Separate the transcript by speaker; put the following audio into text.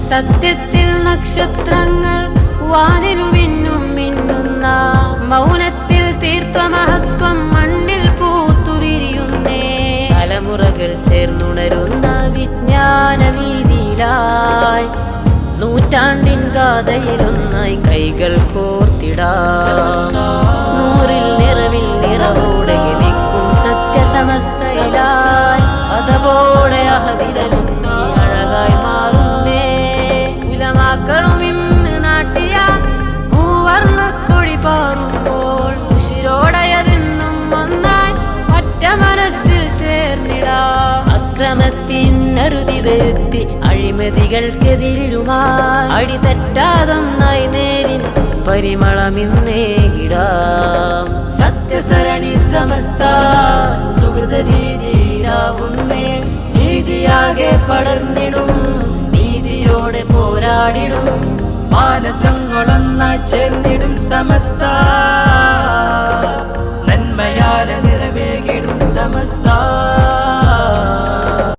Speaker 1: സത്യത്തിൽ നക്ഷത്രങ്ങൾ വാനിനു മിന്നും മിന്നുന്ന മൗനത്തിൽ തീർത്ത മഹത്വം മണ്ണിൽ പൂത്തു വിരിയുന്നേ. തലമുറകൾ ചേർന്നുണരുന്ന വിജ്ഞാന വീതിയിലായി നൂറ്റാണ്ടിൻ ഗാഥയിലൊന്നായി കൈകൾ കോർത്തിടാം. നൂറിൽ നിറവിൽ നിറവോടെ ഗമിക്കും സത്യസമസ്തയിലായി അതപോടെ അഹദിതലും അഴകായി മാറുന്നേ. ഉലമാക്കളും ഇന്ന് നാട്ടിയ മൂവർണ്ണക്കൊടി പാറുമ്പോൾ ഉശിരോടയതെന്നും ഒന്നായി ഒറ്റ മനസ്സിൽ ചേർന്നിടാം. അക്രമത്തിനറുതി വരുത്തി അഴിമതികൾക്കെതിരുമായി അടിതെറ്റാതൊന്നായി നേരിൻ പരിമളമിന്നേകിടാം. സത്യസരണി സമസ്ത സുഹൃതവീതിയിലാവുന്നേ. നീതിയാകെ പടർന്നിടും നീതിയോടെ പോരാടിടും മാനസങ്ങളൊന്നായി ചേർന്നിടും സമസ്ത